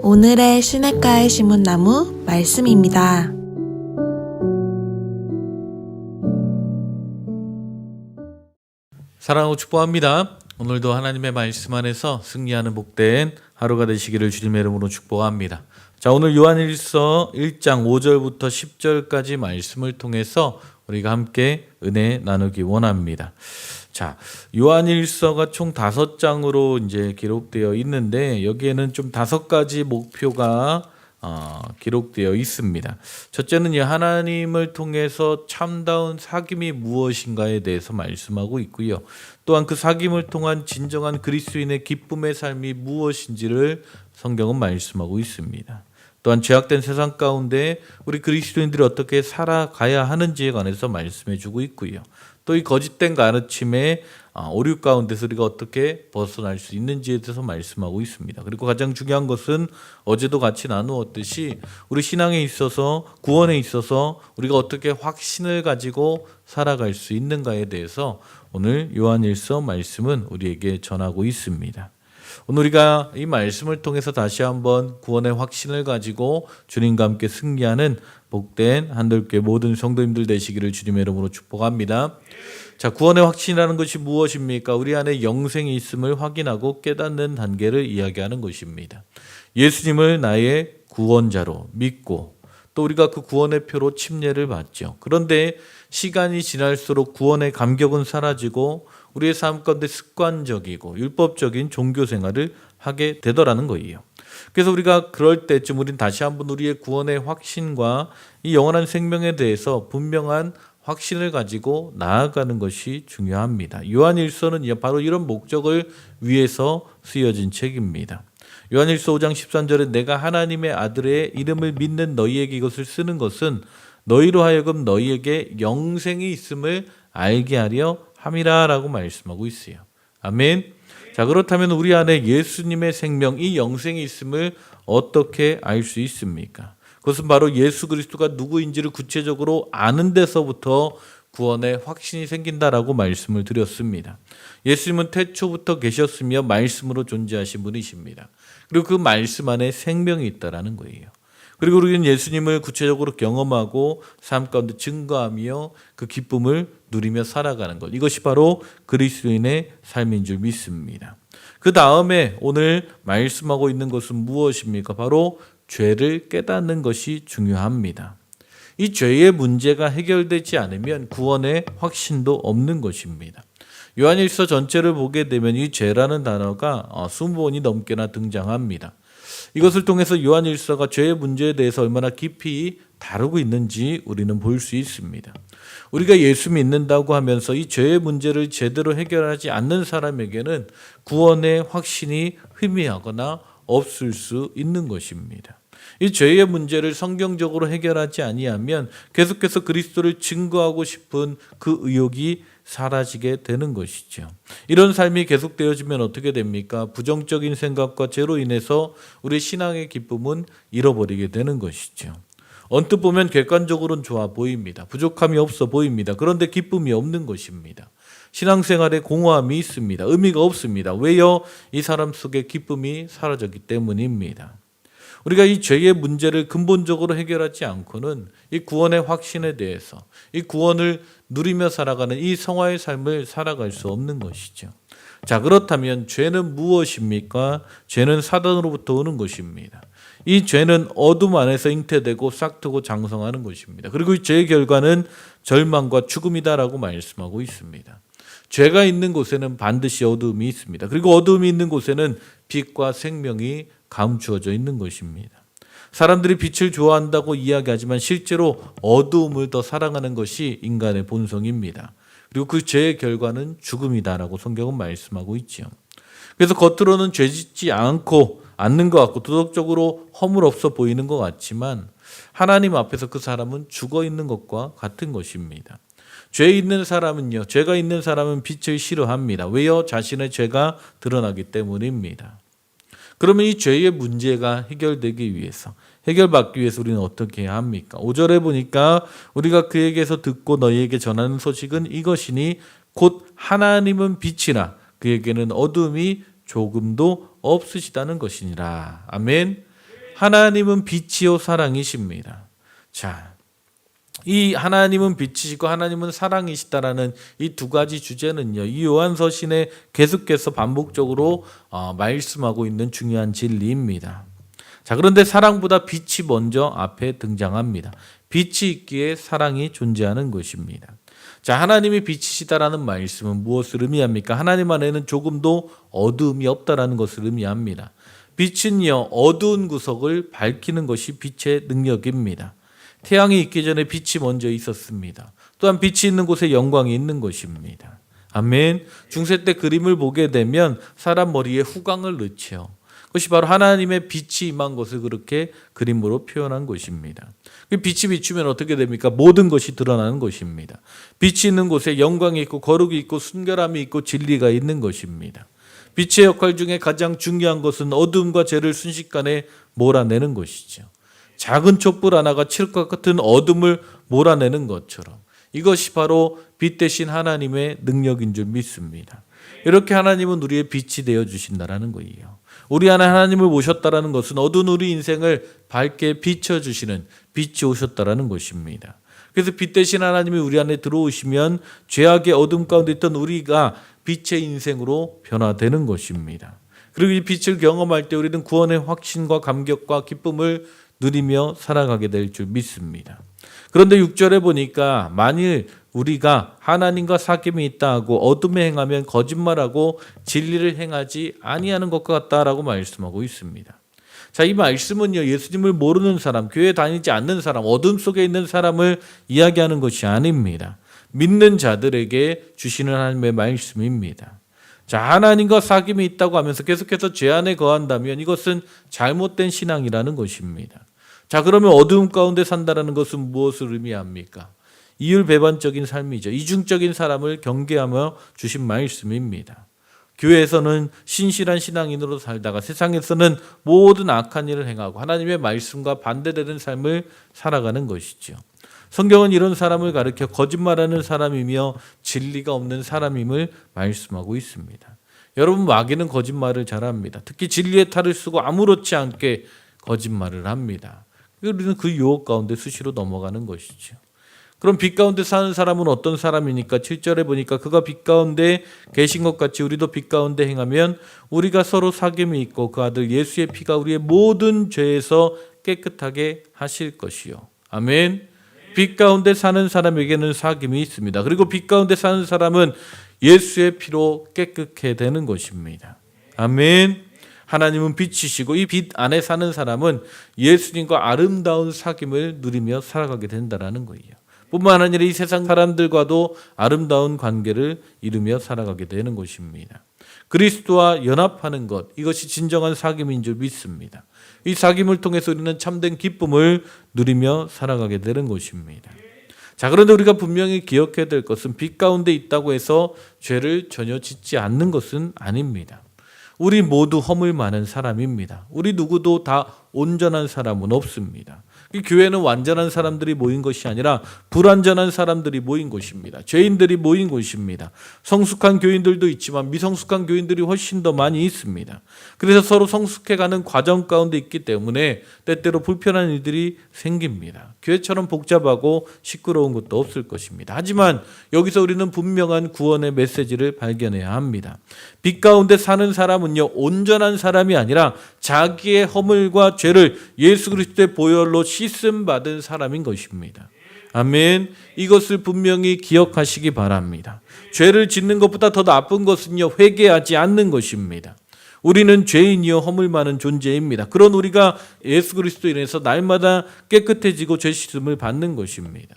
오늘의 시냇가의 심은 나무 말씀입니다. 사랑하고 축복합니다. 오늘도 하나님의 말씀 안에서 승리하는 복된 하루가 되시기를 주님의 이름으로 축복합니다. 자, 오늘 요한일서 1장 5절부터 10절까지 말씀을 통해서 우리가 함께 은혜 나누기 원합니다. 자, 요한일서가 총 5장으로 이제 기록되어 있는데 여기에는 좀 5가지 목표가 기록되어 있습니다. 첫째는 하나님을 통해서 참다운 사귐이 무엇인가에 대해서 말씀하고 있고요. 또한 그 사귐을 통한 진정한 그리스도인의 기쁨의 삶이 무엇인지를 성경은 말씀하고 있습니다. 또한 죄악된 세상 가운데 우리 그리스도인들이 어떻게 살아가야 하는지에 관해서 말씀해 주고 있고요. 또 이 거짓된 가르침의 오류 가운데서 우리가 어떻게 벗어날 수 있는지에 대해서 말씀하고 있습니다. 그리고 가장 중요한 것은 어제도 같이 나누었듯이 우리 신앙에 있어서 구원에 있어서 우리가 어떻게 확신을 가지고 살아갈 수 있는가에 대해서 오늘 요한일서 말씀은 우리에게 전하고 있습니다. 오늘 우리가 이 말씀을 통해서 다시 한번 구원의 확신을 가지고 주님과 함께 승리하는 복된 한들교회 모든 성도님들 되시기를 주님의 이름으로 축복합니다. 자, 구원의 확신이라는 것이 무엇입니까? 우리 안에 영생이 있음을 확인하고 깨닫는 단계를 이야기하는 것입니다. 예수님을 나의 구원자로 믿고 또 우리가 그 구원의 표로 침례를 받죠. 그런데 시간이 지날수록 구원의 감격은 사라지고 우리의 삶 가운데 습관적이고 율법적인 종교 생활을 하게 되더라는 거예요. 그래서 우리가 그럴 때쯤 우리는 다시 한번 우리의 구원의 확신과 이 영원한 생명에 대해서 분명한 확신을 가지고 나아가는 것이 중요합니다. 요한일서는 바로 이런 목적을 위해서 쓰여진 책입니다. 요한일서 5장 13절에 내가 하나님의 아들의 이름을 믿는 너희에게 이것을 쓰는 것은 너희로 하여금 너희에게 영생이 있음을 알게 하려 함이라 라고 말씀하고 있어요. 아멘. 자, 그렇다면 우리 안에 예수님의 생명, 이 영생이 있음을 어떻게 알 수 있습니까? 그것은 바로 예수 그리스도가 누구인지를 구체적으로 아는 데서부터 구원의 확신이 생긴다라고 말씀을 드렸습니다. 예수님은 태초부터 계셨으며 말씀으로 존재하신 분이십니다. 그리고 그 말씀 안에 생명이 있다라는 거예요. 그리고 우리는 예수님을 구체적으로 경험하고 삶 가운데 증거하며 그 기쁨을 누리며 살아가는 것. 이것이 바로 그리스도인의 삶인 줄 믿습니다. 그 다음에 오늘 말씀하고 있는 것은 무엇입니까? 바로 죄를 깨닫는 것이 중요합니다. 이 죄의 문제가 해결되지 않으면 구원의 확신도 없는 것입니다. 요한일서 전체를 보게 되면 이 죄라는 단어가 20번이 넘게나 등장합니다. 이것을 통해서 요한일서가 죄의 문제에 대해서 얼마나 깊이 다루고 있는지 우리는 볼 수 있습니다. 우리가 예수 믿는다고 하면서 이 죄의 문제를 제대로 해결하지 않는 사람에게는 구원의 확신이 희미하거나 없을 수 있는 것입니다. 이 죄의 문제를 성경적으로 해결하지 아니하면 계속해서 그리스도를 증거하고 싶은 그 의욕이 사라지게 되는 것이죠. 이런 삶이 계속되어지면 어떻게 됩니까? 부정적인 생각과 죄로 인해서 우리 신앙의 기쁨은 잃어버리게 되는 것이죠. 언뜻 보면 객관적으로는 좋아 보입니다. 부족함이 없어 보입니다. 그런데 기쁨이 없는 것입니다. 신앙생활에 공허함이 있습니다. 의미가 없습니다. 왜요? 이 사람 속에 기쁨이 사라졌기 때문입니다. 우리가 이 죄의 문제를 근본적으로 해결하지 않고는 이 구원의 확신에 대해서 이 구원을 누리며 살아가는 이 성화의 삶을 살아갈 수 없는 것이죠. 자, 그렇다면 죄는 무엇입니까? 죄는 사단으로부터 오는 것입니다. 이 죄는 어둠 안에서 잉태되고 싹트고 장성하는 것입니다. 그리고 이 죄의 결과는 절망과 죽음이다라고 말씀하고 있습니다. 죄가 있는 곳에는 반드시 어둠이 있습니다. 그리고 어둠이 있는 곳에는 빛과 생명이 감추어져 있는 것입니다. 사람들이 빛을 좋아한다고 이야기하지만 실제로 어두움을 더 사랑하는 것이 인간의 본성입니다. 그리고 그 죄의 결과는 죽음이다라고 성경은 말씀하고 있죠. 그래서 겉으로는 죄짓지 않는 것 같고 도덕적으로 허물 없어 보이는 것 같지만 하나님 앞에서 그 사람은 죽어 있는 것과 같은 것입니다. 죄 있는 사람은요, 죄가 있는 사람은 빛을 싫어합니다. 왜요? 자신의 죄가 드러나기 때문입니다. 그러면 이 죄의 문제가 해결되기 위해서, 해결받기 위해서 우리는 어떻게 해야 합니까? 5절에 보니까 우리가 그에게서 듣고 너희에게 전하는 소식은 이것이니 곧 하나님은 빛이라 그에게는 어둠이 조금도 없으시다는 것이니라. 아멘. 하나님은 빛이요 사랑이십니다. 자, 이 하나님은 빛이시고 하나님은 사랑이시다라는 이 두 가지 주제는요, 이 요한서신에 계속해서 반복적으로 말씀하고 있는 중요한 진리입니다. 자, 그런데 사랑보다 빛이 먼저 앞에 등장합니다. 빛이 있기에 사랑이 존재하는 것입니다. 자, 하나님이 빛이시다라는 말씀은 무엇을 의미합니까? 하나님 안에는 조금도 어두움이 없다라는 것을 의미합니다. 빛은요, 어두운 구석을 밝히는 것이 빛의 능력입니다. 태양이 있기 전에 빛이 먼저 있었습니다. 또한 빛이 있는 곳에 영광이 있는 것입니다. 아멘. 중세 때 그림을 보게 되면 사람 머리에 후광을 넣죠. 그것이 바로 하나님의 빛이 임한 것을 그렇게 그림으로 표현한 것입니다. 빛이 비추면 어떻게 됩니까? 모든 것이 드러나는 것입니다. 빛이 있는 곳에 영광이 있고 거룩이 있고 순결함이 있고 진리가 있는 것입니다. 빛의 역할 중에 가장 중요한 것은 어둠과 죄를 순식간에 몰아내는 것이죠. 작은 촛불 하나가 칠흑과 같은 어둠을 몰아내는 것처럼 이것이 바로 빛 대신 하나님의 능력인 줄 믿습니다. 이렇게 하나님은 우리의 빛이 되어 주신다라는 거예요. 우리 안에 하나님을 모셨다라는 것은 어두운 우리 인생을 밝게 비춰주시는 빛이 오셨다라는 것입니다. 그래서 빛 대신 하나님이 우리 안에 들어오시면 죄악의 어둠 가운데 있던 우리가 빛의 인생으로 변화되는 것입니다. 그리고 이 빛을 경험할 때 우리는 구원의 확신과 감격과 기쁨을 누리며 살아가게 될 줄 믿습니다. 그런데 6절에 보니까 만일 우리가 하나님과 사귐이 있다 하고 어둠에 행하면 거짓말하고 진리를 행하지 아니하는 것과 같다라고 말씀하고 있습니다. 자, 이 말씀은요, 예수님을 모르는 사람, 교회 다니지 않는 사람, 어둠 속에 있는 사람을 이야기하는 것이 아닙니다. 믿는 자들에게 주시는 하나님의 말씀입니다. 자, 하나님과 사귐이 있다고 하면서 계속해서 죄 안에 거한다면 이것은 잘못된 신앙이라는 것입니다. 자, 그러면 어두움 가운데 산다라는 것은 무엇을 의미합니까? 이율배반적인 삶이죠. 이중적인 사람을 경계하며 주신 말씀입니다. 교회에서는 신실한 신앙인으로 살다가 세상에서는 모든 악한 일을 행하고 하나님의 말씀과 반대되는 삶을 살아가는 것이죠. 성경은 이런 사람을 가리켜 거짓말하는 사람이며 진리가 없는 사람임을 말씀하고 있습니다. 여러분, 마귀는 거짓말을 잘합니다. 특히 진리의 탈을 쓰고 아무렇지 않게 거짓말을 합니다. 우리는 그 유혹 가운데 수시로 넘어가는 것이죠. 그럼 빛 가운데 사는 사람은 어떤 사람이니까 7절에 보니까 그가 빛 가운데 계신 것 같이 우리도 빛 가운데 행하면 우리가 서로 사귐이 있고 그 아들 예수의 피가 우리의 모든 죄에서 깨끗하게 하실 것이요. 아멘. 빛 가운데 사는 사람에게는 사귐이 있습니다. 그리고 빛 가운데 사는 사람은 예수의 피로 깨끗게 되는 것입니다. 아멘. 하나님은 빛이시고 이 빛 안에 사는 사람은 예수님과 아름다운 사귐을 누리며 살아가게 된다는 거예요. 뿐만 아니라 이 세상 사람들과도 아름다운 관계를 이루며 살아가게 되는 것입니다. 그리스도와 연합하는 것, 이것이 진정한 사귐인 줄 믿습니다. 이 사귐을 통해서 우리는 참된 기쁨을 누리며 살아가게 되는 것입니다. 자, 그런데 우리가 분명히 기억해야 될 것은 빛 가운데 있다고 해서 죄를 전혀 짓지 않는 것은 아닙니다. 우리 모두 허물 많은 사람입니다. 우리 누구도 다 온전한 사람은 없습니다. 이 교회는 완전한 사람들이 모인 것이 아니라 불완전한 사람들이 모인 곳입니다. 죄인들이 모인 곳입니다. 성숙한 교인들도 있지만 미성숙한 교인들이 훨씬 더 많이 있습니다. 그래서 서로 성숙해가는 과정 가운데 있기 때문에 때때로 불편한 일들이 생깁니다. 교회처럼 복잡하고 시끄러운 것도 없을 것입니다. 하지만 여기서 우리는 분명한 구원의 메시지를 발견해야 합니다. 빛 가운데 사는 사람은요, 온전한 사람이 아니라 자기의 허물과 죄를 예수 그리스도의 보혈로 씻음 받은 사람인 것입니다. 아멘. 이것을 분명히 기억하시기 바랍니다. 죄를 짓는 것보다 더 나쁜 것은요, 회개하지 않는 것입니다. 우리는 죄인이요 허물 많은 존재입니다. 그런 우리가 예수 그리스도로 인해서 날마다 깨끗해지고 죄 씻음을 받는 것입니다.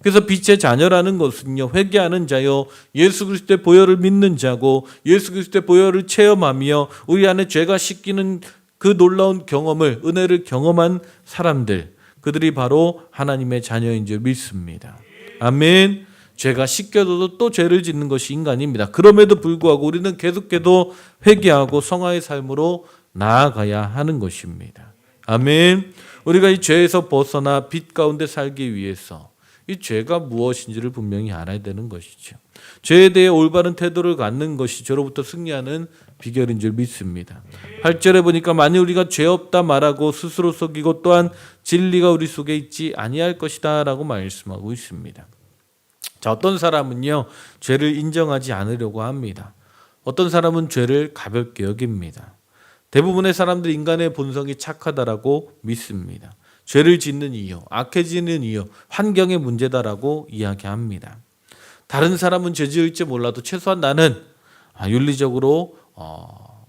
그래서 빛의 자녀라는 것은요, 회개하는 자요, 예수 그리스도의 보혈을 믿는 자고 예수 그리스도의 보혈을 체험하며 우리 안에 죄가 씻기는 그 놀라운 경험을, 은혜를 경험한 사람들, 그들이 바로 하나님의 자녀인 줄 믿습니다. 아멘. 죄가 씻겨도 또 죄를 짓는 것이 인간입니다. 그럼에도 불구하고 우리는 계속해서 회개하고 성화의 삶으로 나아가야 하는 것입니다. 아멘. 우리가 이 죄에서 벗어나 빛 가운데 살기 위해서 이 죄가 무엇인지를 분명히 알아야 되는 것이죠. 죄에 대해 올바른 태도를 갖는 것이 죄로부터 승리하는 비결인 줄 믿습니다. 8절에 보니까 만일 우리가 죄 없다 말하고 스스로 속이고 또한 진리가 우리 속에 있지 아니할 것이다 라고 말씀하고 있습니다. 자, 어떤 사람은요 죄를 인정하지 않으려고 합니다. 어떤 사람은 죄를 가볍게 여깁니다. 대부분의 사람들 인간의 본성이 착하다라고 믿습니다. 죄를 짓는 이유, 악해지는 이유, 환경의 문제다라고 이야기합니다. 다른 사람은 죄 지을지 몰라도 최소한 나는 윤리적으로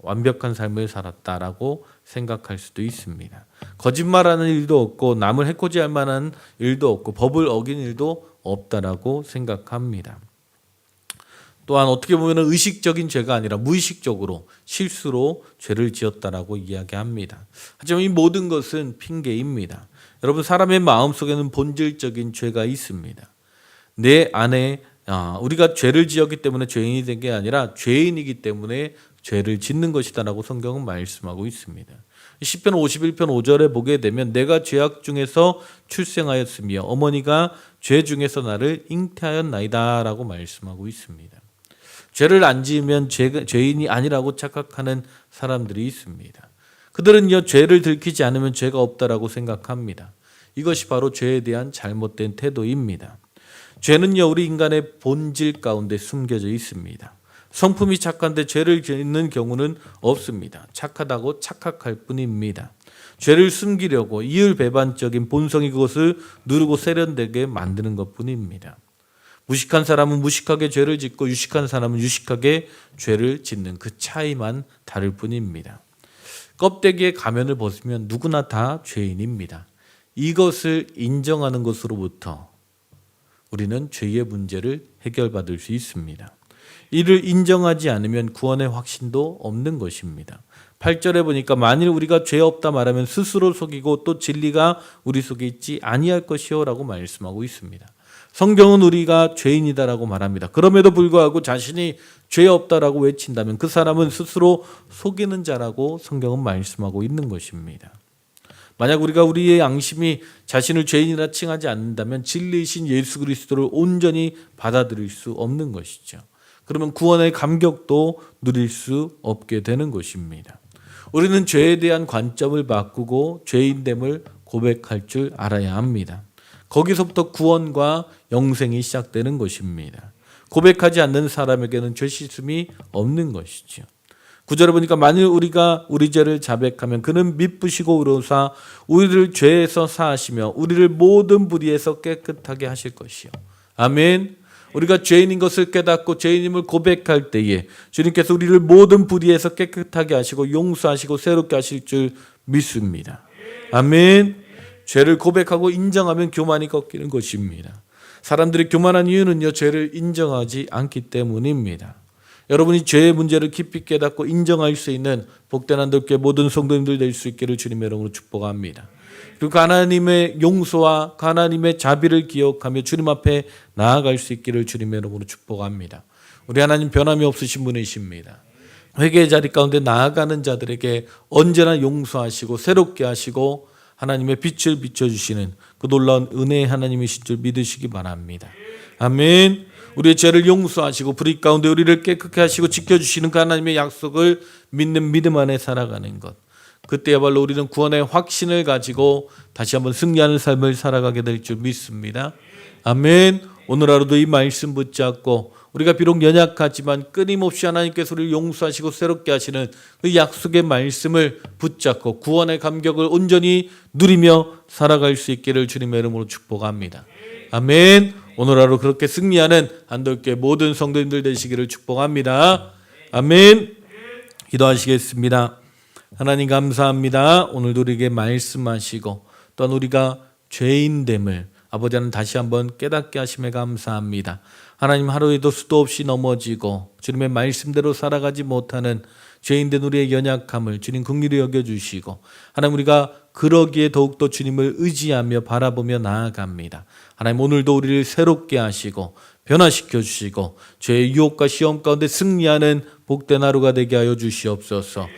완벽한 삶을 살았다라고 생각할 수도 있습니다. 거짓말하는 일도 없고 남을 해코지할 만한 일도 없고 법을 어긴 일도 없다라고 생각합니다. 또한 어떻게 보면 의식적인 죄가 아니라 무의식적으로 실수로 죄를 지었다라고 이야기합니다. 하지만 이 모든 것은 핑계입니다. 여러분, 사람의 마음속에는 본질적인 죄가 있습니다. 내 안에 우리가 죄를 지었기 때문에 죄인이 된 게 아니라 죄인이기 때문에 죄를 짓는 것이다라고 성경은 말씀하고 있습니다. 시편 51편 5절에 보게 되면 내가 죄악 중에서 출생하였으며 어머니가 죄 중에서 나를 잉태하였나이다 라고 말씀하고 있습니다. 죄를 안 지으면 죄인이 아니라고 착각하는 사람들이 있습니다. 그들은요 죄를 들키지 않으면 죄가 없다라고 생각합니다. 이것이 바로 죄에 대한 잘못된 태도입니다. 죄는요 우리 인간의 본질 가운데 숨겨져 있습니다. 성품이 착한데 죄를 짓는 경우는 없습니다. 착하다고 착각할 뿐입니다. 죄를 숨기려고 이율배반적인 본성이 그것을 누르고 세련되게 만드는 것뿐입니다. 무식한 사람은 무식하게 죄를 짓고 유식한 사람은 유식하게 죄를 짓는 그 차이만 다를 뿐입니다. 껍데기에 가면을 벗으면 누구나 다 죄인입니다. 이것을 인정하는 것으로부터 우리는 죄의 문제를 해결받을 수 있습니다. 이를 인정하지 않으면 구원의 확신도 없는 것입니다. 8절에 보니까 만일 우리가 죄 없다 말하면 스스로 속이고 또 진리가 우리 속에 있지 아니할 것이요 라고 말씀하고 있습니다. 성경은 우리가 죄인이다라고 말합니다. 그럼에도 불구하고 자신이 죄 없다라고 외친다면 그 사람은 스스로 속이는 자라고 성경은 말씀하고 있는 것입니다. 만약 우리가 우리의 양심이 자신을 죄인이라 칭하지 않는다면 진리이신 예수 그리스도를 온전히 받아들일 수 없는 것이죠. 그러면 구원의 감격도 누릴 수 없게 되는 것입니다. 우리는 죄에 대한 관점을 바꾸고 죄인됨을 고백할 줄 알아야 합니다. 거기서부터 구원과 영생이 시작되는 것입니다. 고백하지 않는 사람에게는 죄 씻음이 없는 것이죠. 9절에 보니까 만일 우리가 우리 죄를 자백하면 그는 미쁘시고 의로사 우리를 죄에서 사하시며 우리를 모든 불의에서 깨끗하게 하실 것이요. 아멘. 우리가 죄인인 것을 깨닫고 죄인임을 고백할 때에 주님께서 우리를 모든 불의에서 깨끗하게 하시고 용서하시고 새롭게 하실 줄 믿습니다. 아멘. 죄를 고백하고 인정하면 교만이 꺾이는 것입니다. 사람들이 교만한 이유는요 죄를 인정하지 않기 때문입니다. 여러분이 죄의 문제를 깊이 깨닫고 인정할 수 있는 복된 한들교회 모든 성도님들 될 수 있기를 주님의 이름으로 축복합니다. 그리고 하나님의 용서와 하나님의 자비를 기억하며 주님 앞에 나아갈 수 있기를 주님의 이름으로 축복합니다. 우리 하나님 변함이 없으신 분이십니다. 회개의 자리 가운데 나아가는 자들에게 언제나 용서하시고 새롭게 하시고 하나님의 빛을 비춰주시는 그 놀라운 은혜의 하나님이신 줄 믿으시기 바랍니다. 아멘. 우리의 죄를 용서하시고 불의 가운데 우리를 깨끗게 하시고 지켜주시는 그 하나님의 약속을 믿는 믿음 안에 살아가는 것. 그때야말로 우리는 구원의 확신을 가지고 다시 한번 승리하는 삶을 살아가게 될 줄 믿습니다. 아멘. 오늘 하루도 이 말씀 붙잡고 우리가 비록 연약하지만 끊임없이 하나님께서 우리를 용서하시고 새롭게 하시는 그 약속의 말씀을 붙잡고 구원의 감격을 온전히 누리며 살아갈 수 있기를 주님의 이름으로 축복합니다. 아멘. 오늘 하루 그렇게 승리하는 한돌교회 모든 성도님들 되시기를 축복합니다. 아멘. 기도하시겠습니다. 하나님 감사합니다. 오늘도 우리에게 말씀하시고 또한 우리가 죄인됨을 아버지 하나님 다시 한번 깨닫게 하심에 감사합니다. 하나님 하루에도 수도 없이 넘어지고 주님의 말씀대로 살아가지 못하는 죄인된 우리의 연약함을 주님 긍휼히 여겨주시고 하나님 우리가 그러기에 더욱더 주님을 의지하며 바라보며 나아갑니다. 하나님 오늘도 우리를 새롭게 하시고 변화시켜 주시고 죄의 유혹과 시험 가운데 승리하는 복된 하루가 되게 하여 주시옵소서.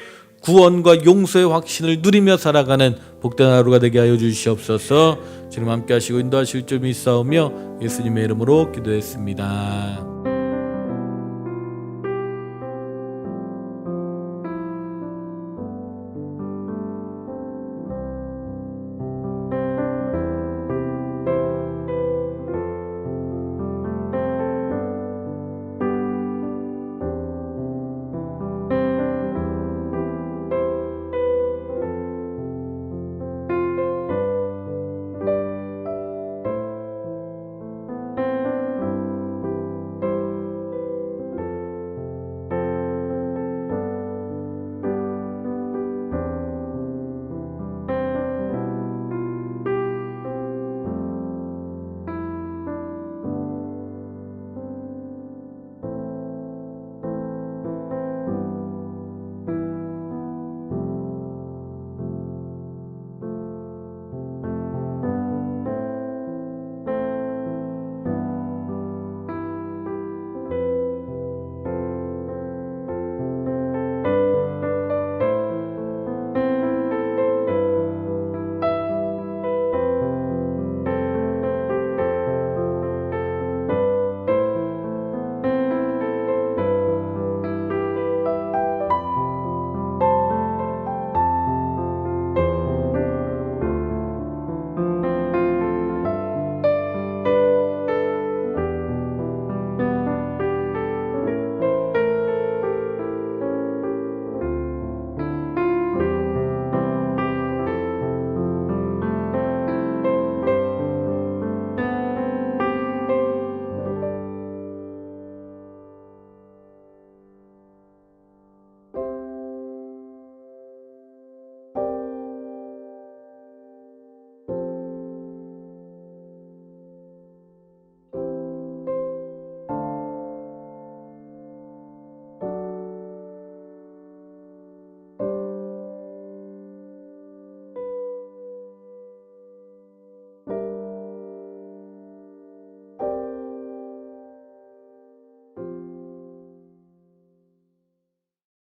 구원과 용서의 확신을 누리며 살아가는 복된 하루가 되게 하여 주시옵소서. 주님 함께 하시고 인도하실 줄 믿사오며 예수님의 이름으로 기도했습니다.